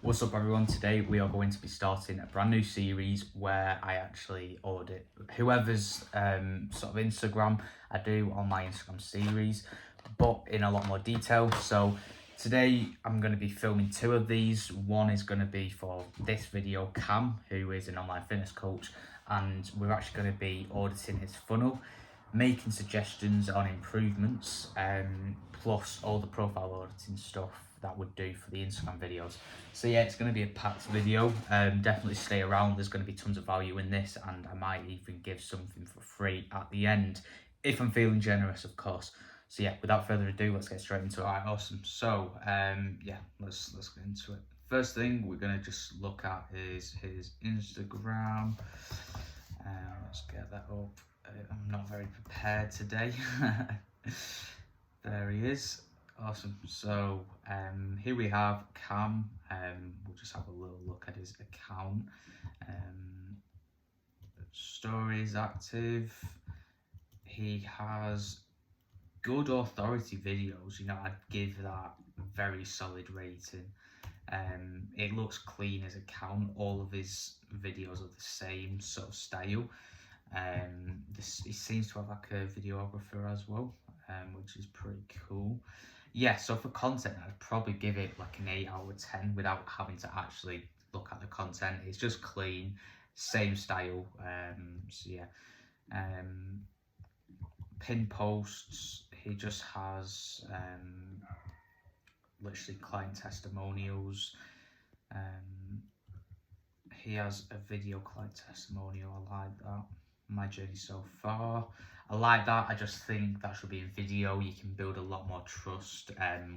What's up everyone? Today we are going to be starting a brand new series where I actually audit whoever's sort of Instagram I do on my Instagram series, but in a lot more detail. So today I'm going to be filming two of these. One is going to be for this video, Cam, who is an online fitness coach, and we're actually going to be auditing his funnel, making suggestions on improvements, plus all the profile auditing stuff that would do for the Instagram videos. So yeah, it's going to be a packed video. Definitely stay around. There's going to be tons of value in this, and I might even give something for free at the end if I'm feeling generous, of course. So yeah, without further ado, let's get straight into it. All right, awesome. So yeah, let's get into it. First thing we're gonna just look at is his Instagram. Let's get that up. I'm not very prepared today. There he is. Awesome. So here we have Cam. We'll just have a little look at his account. Stories active. He has good authority videos. I'd give that a very solid rating. It looks clean as account. All of his videos are the same sort of style. He seems to have like a videographer as well, which is pretty cool. Yeah, so for content, I'd probably give it like an 8 out of 10 without having to actually look at the content. It's just clean, same style. So yeah. Pin posts, he just has literally client testimonials. He has a video client testimonial. I like that. My journey so far, I like that. I just think that should be a video. You can build a lot more trust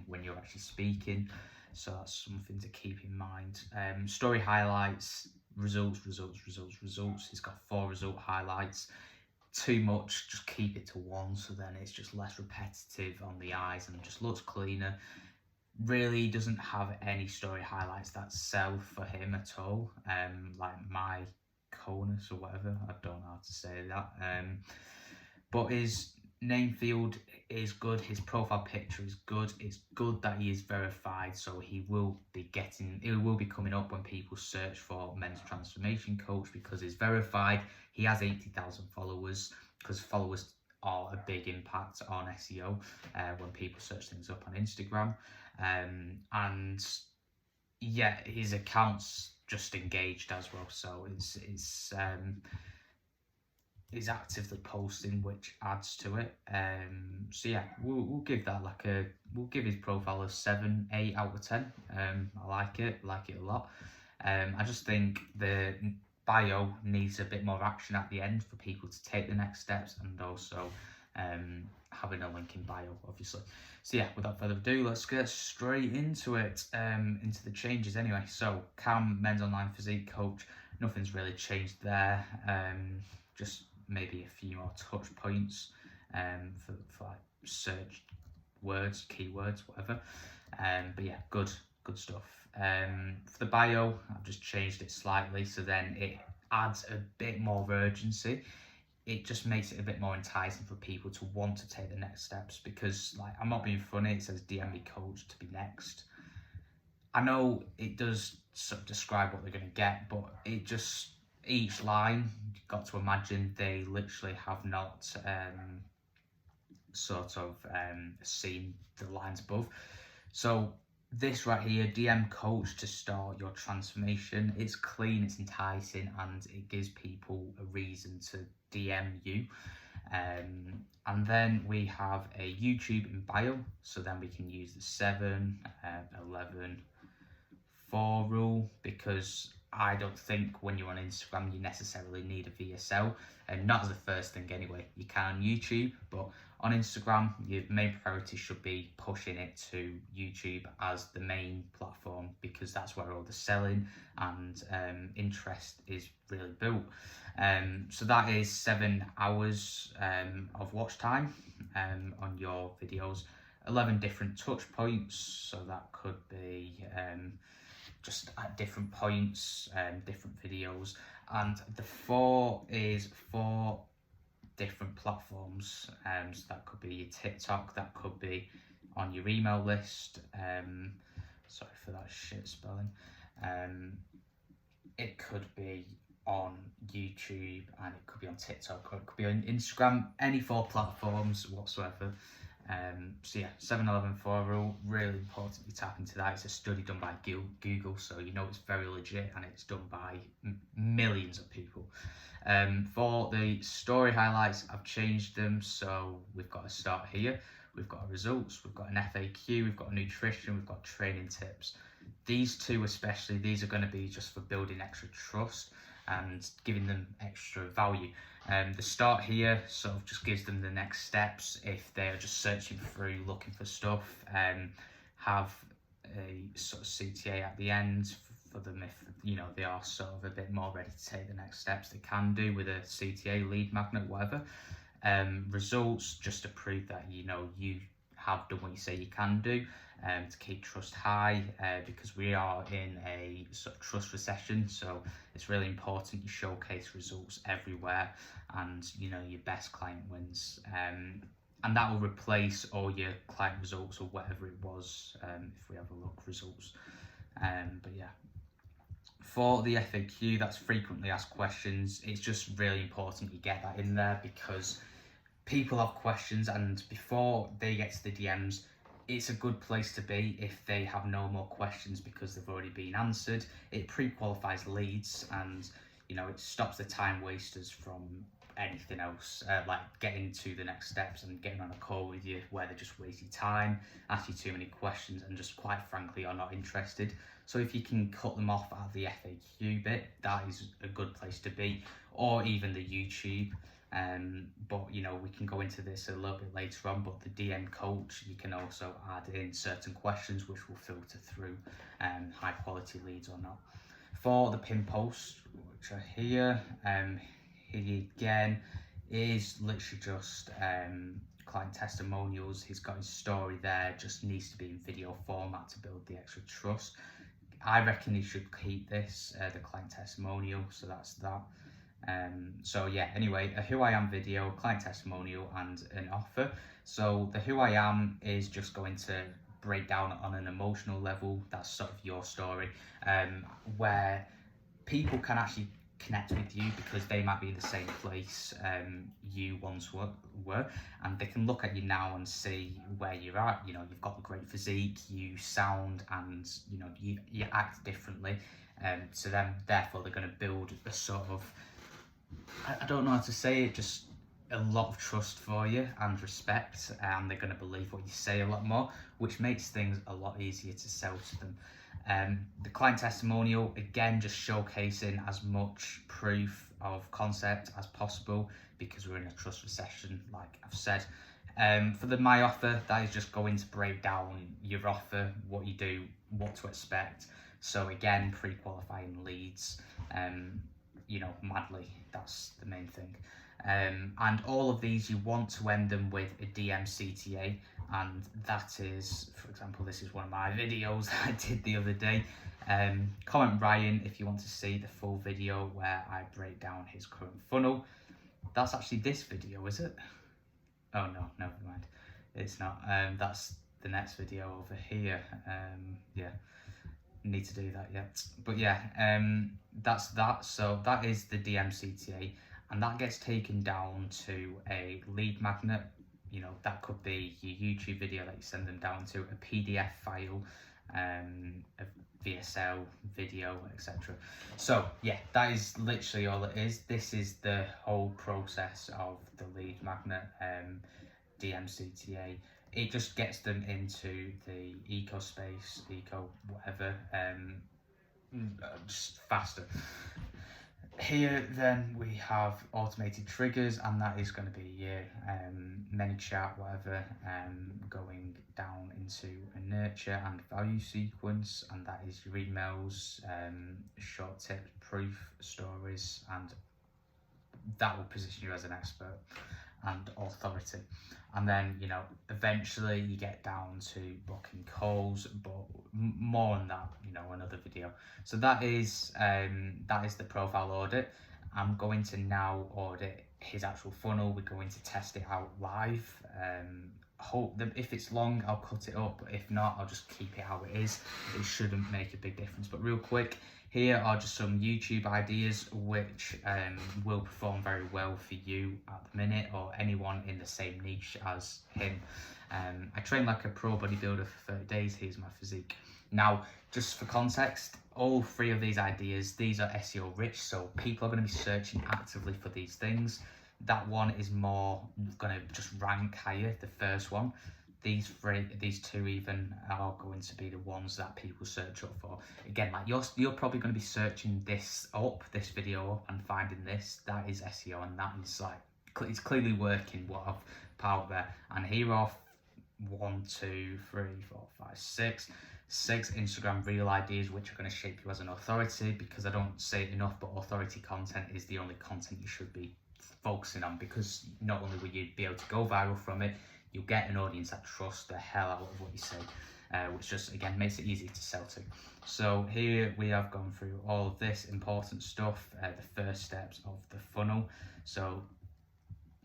when you're actually speaking, so that's something to keep in mind. Story highlights, results. He's got 4 result highlights. Too much, just keep it to 1, so then it's just less repetitive on the eyes and just looks cleaner. Really doesn't have any story highlights that sell for him at all, like my conus or whatever. I don't know how to say that. But his name field is good. His profile picture is good. It's good that he is verified, so he will be coming up when people search for men's transformation coach because he's verified. He has 80,000 followers, because followers are a big impact on SEO when people search things up on Instagram. And yeah, his account's just engaged as well, so is actively posting, which adds to it. So yeah, we'll give that we'll give his profile a 7, 8 out of 10. I like it a lot. I just think the bio needs a bit more action at the end for people to take the next steps, and also having a link in bio, obviously. So yeah, without further ado, let's get straight into it, into the changes anyway. So Cam, men's online physique coach, nothing's really changed there. Just maybe a few more touch points for like search words, keywords, whatever. But yeah, good stuff. For the bio, I've just changed it slightly, so then it adds a bit more urgency. It just makes it a bit more enticing for people to want to take the next steps, because like, I'm not being funny, it says DM me coach to be next. I know it does sort of describe what they're going to get, but it just, each line, you've got to imagine they literally have not seen the lines above. So this right here, DM coach to start your transformation, it's clean, it's enticing, and it gives people a reason to DM you. And then we have a YouTube in bio, so then we can use the 7, 11, 4 rule, because I don't think when you're on Instagram you necessarily need a VSL, and not as the first thing anyway. You can on YouTube, but on Instagram your main priority should be pushing it to YouTube as the main platform, because that's where all the selling and interest is really built. So that is 7 hours of watch time on your videos, 11 different touch points, so that could be just at different points, different videos, and the 4 is 4 different platforms. So that could be your TikTok, that could be on your email list. Sorry for that shit spelling. It could be on YouTube, and it could be on TikTok, or it could be on Instagram, any 4 platforms whatsoever. So yeah, 7-11-4 rule, really important you tap into that. It's a study done by Google, so you know it's very legit, and it's done by millions of people. For the story highlights, I've changed them, so we've got a start here, we've got results, we've got an FAQ, we've got nutrition, we've got training tips. These two especially, these are going to be just for building extra trust and giving them extra value. The start here sort of just gives them the next steps if they're just searching through, looking for stuff. Have a sort of CTA at the end for them if they are sort of a bit more ready to take the next steps. They can do with a CTA, lead magnet, whatever. Results, just to prove that you have done what you say you can do, to keep trust high, because we are in a sort of trust recession, so it's really important you showcase results everywhere, and your best client wins, and that will replace all your client results or whatever it was, if we have a look, results. But yeah, for the FAQ, that's frequently asked questions. It's just really important you get that in there, because people have questions, and before they get to the DMs, it's a good place to be if they have no more questions because they've already been answered. It pre-qualifies leads, and it stops the time wasters from anything else, like getting to the next steps and getting on a call with you where they're just wasting time, ask you too many questions, and just quite frankly are not interested. So if you can cut them off at the FAQ bit, that is a good place to be, or even the YouTube. But we can go into this a little bit later on, but the DM coach, you can also add in certain questions which will filter through high quality leads or not. For the pin posts, which are here, he again is literally just client testimonials. He's got his story there, just needs to be in video format to build the extra trust. I reckon he should keep this, the client testimonial, so that's that. So yeah, anyway, a who I am video, client testimonial, and an offer. So the who I am is just going to break down on an emotional level. That's sort of your story, where people can actually connect with you because they might be in the same place you once were, and they can look at you now and see where you're at. You've got the great physique, you sound, and you act differently, to them. Therefore, they're going to build a sort of, I don't know how to say it, just a lot of trust for you and respect, and they're going to believe what you say a lot more, which makes things a lot easier to sell to them. The client testimonial, again, just showcasing as much proof of concept as possible, because we're in a trust recession, like I've said. For the my offer, that is just going to break down your offer, what you do, what to expect. So again, pre-qualifying leads, madly, that's the main thing. And all of these, you want to end them with a DM CTA, and that is, for example, this is one of my videos that I did the other day. Comment Ryan if you want to see the full video where I break down his current funnel. That's actually this video, is it? Oh no, never mind, it's not. That's the next video over here. Yeah, need to do that yet, but yeah, that's that. So that is the DM CTA, and that gets taken down to a lead magnet. That could be your YouTube video that you send them down to, a PDF file, a VSL video, etc. So yeah, that is literally all it is. This is the whole process of the lead magnet, DM CTA. It just gets them into the eco space, eco whatever, just faster. Here then we have automated triggers, and that is going to be your ManyChat, whatever, going down into a nurture and value sequence, and that is your emails, short tips, proof stories, and that will position you as an expert and authority. And then eventually you get down to booking calls, but more on that another video. So that is the profile audit. I'm going to now audit his actual funnel. We're going to test it out live hope that if it's long, I'll cut it up. But if not, I'll just keep it how it is. It shouldn't make a big difference. But real quick, here are just some YouTube ideas which will perform very well for you at the minute, or anyone in the same niche as him. I train like a pro bodybuilder for 30 days. Here's my physique. Now, just for context, all 3 of these ideas, these are SEO rich, so people are going to be searching actively for these things. That one is more going to just rank higher, the first one. These 2 even are going to be the ones that people search up for. Again, like you're probably going to be searching this video up and finding this. That is SEO, and that is like, it's clearly working what I've put out there. And here are 1, 2, 3, 4, 5, 6 Instagram reel ideas which are going to shape you as an authority, because I don't say it enough, but authority content is the only content you should be focusing on, because not only will you be able to go viral from it, you'll get an audience that trusts the hell out of what you say, which just, again, makes it easy to sell to. So here we have gone through all of this important stuff, the first steps of the funnel. So,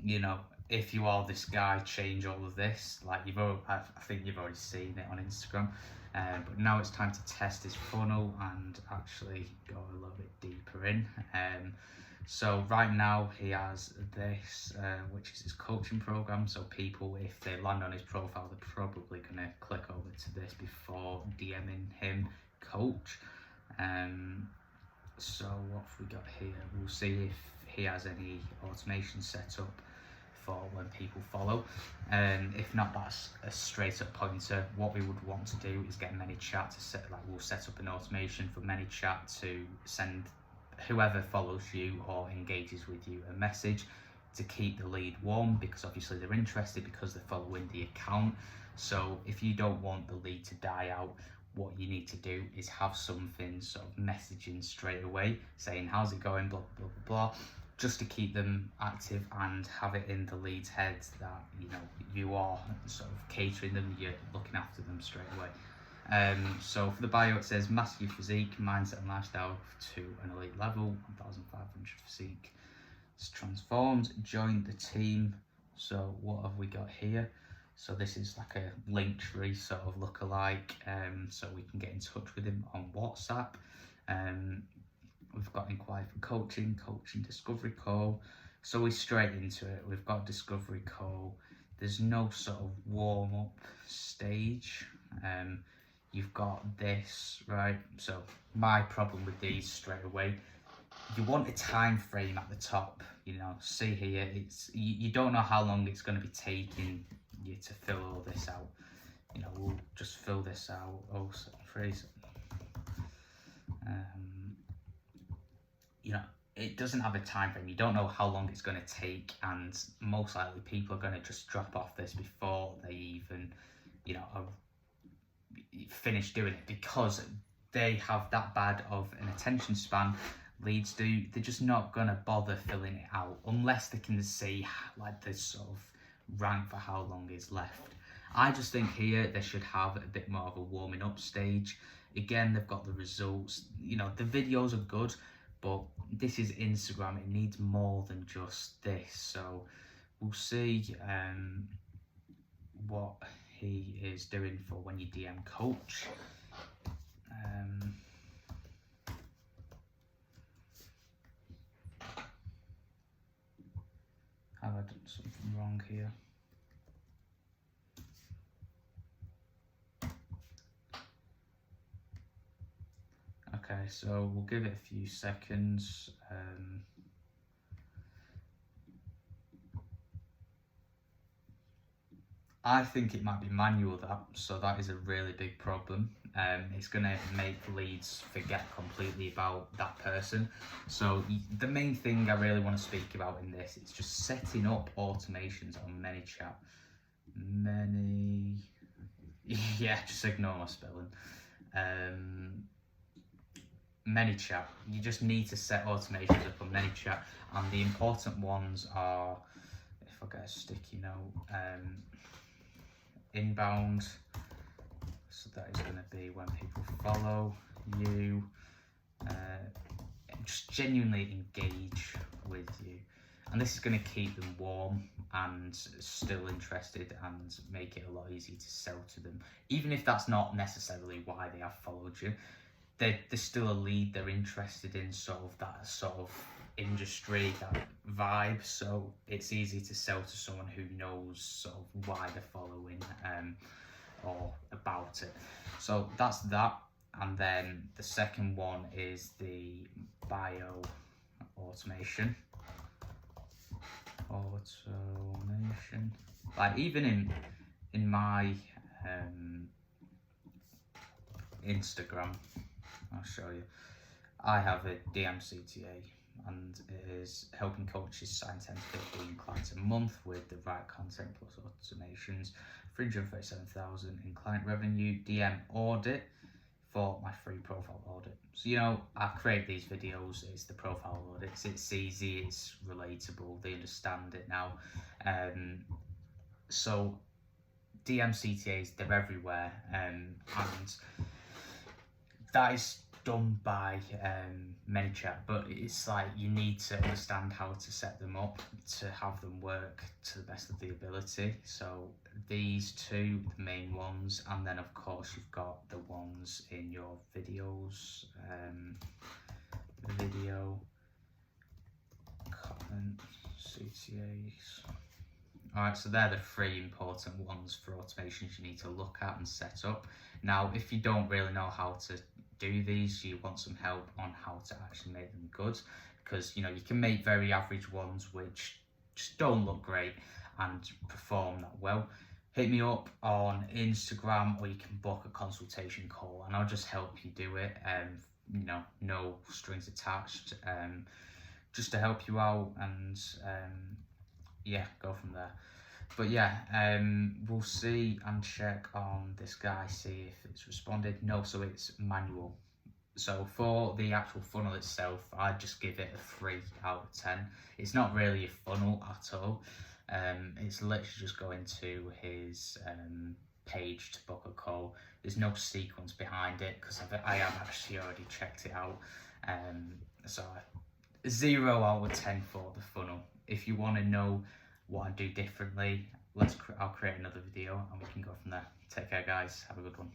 you know, if you are this guy, change all of this. Like I think you've already seen it on Instagram, but now it's time to test his funnel and actually go a little bit deeper in. So right now he has this, which is his coaching program. So people, if they land on his profile, they're probably going to click over to this before DMing him coach. So what have we got here? We'll see if he has any automation set up for when people follow. If not, that's a straight up pointer. What we would want to do is get ManyChat to set, like, we'll set up an automation for ManyChat to send whoever follows you or engages with you a message to keep the lead warm, because obviously they're interested because they're following the account. So if you don't want the lead to die out, what you need to do is have something sort of messaging straight away saying how's it going, blah blah blah blah, just to keep them active and have it in the lead's heads that, you know, you are sort of catering them, you're looking after them straight away. So for the bio, it says master your physique, mindset and lifestyle to an elite level, 1,500 physique. It's transformed, join the team. So what have we got here? So this is like a link tree sort of lookalike, so we can get in touch with him on WhatsApp. We've got inquiry for coaching discovery call. So we're straight into it. We've got discovery call. There's no sort of warm up stage. You've got this, right? So my problem with these straight away, you want a time frame at the top. You know, see here, it's you don't know how long it's going to be taking you to fill all this out. You know, we'll just fill this out. Oh, phrase. You know, it doesn't have a time frame. You don't know how long it's going to take, and most likely people are going to just drop off this before they even, you know, are finished doing it, because they have that bad of an attention span. Leads do, they're just not going to bother filling it out unless they can see like this sort of rank for how long is left. I just think here they should have a bit more of a warming up stage. Again, they've got the results, you know, the videos are good, but this is Instagram, it needs more than just this. So we'll see what he is doing for when you DM coach. Have I done something wrong here? Okay, so we'll give it a few seconds. I think it might be manual, so that is a really big problem. It's going to make leads forget completely about that person. So the main thing I really want to speak about in this is just setting up automations on ManyChat. Yeah, just ignore my spelling. ManyChat, you just need to set automations up on ManyChat, and the important ones are, if I get a sticky note, inbound, so that is going to be when people follow you, just genuinely engage with you. and this is going to keep them warm and still interested and make it a lot easier to sell to them, even if that's not necessarily why they have followed you. There's still a lead, they're interested in sort of that sort of industry, that vibe, so it's easy to sell to someone who knows sort of why they're following or about it. So that's that. And then the second one is the bio automation. Like even in my Instagram, I'll show you, I have a DMCTA, and it is helping coaches sign 10 to 15 clients a month with the right content plus automations. 337,000 in client revenue. DM audit for my free profile audit. So, you know, I create these videos, it's the profile audits, it's easy, it's relatable, they understand it now. So DMCTAs, they're everywhere, and that is done by ManyChat, but it's like you need to understand how to set them up to have them work to the best of the ability. So these two, the main ones, and then of course you've got the ones in your videos, video, comment, CTAs. Alright, so they're the three important ones for automations you need to look at and set up. Now, if you don't really know how to do these, you want some help on how to actually make them good, because you know you can make very average ones which just don't look great and perform that well. Hit me up on Instagram, or you can book a consultation call and I'll just help you do it. You know, no strings attached, just to help you out, and yeah, go from there. But yeah, we'll see and check on this guy, see if it's responded. No, so it's manual. So for the actual funnel itself, I'd just give it a 3 out of 10. It's not really a funnel at all. It's literally just going to his page to book a call. There's no sequence behind it because I have actually already checked it out. So 0 out of 10 for the funnel. If you want to know what I do differently, I'll create another video and we can go from there. Take care guys, have a good one.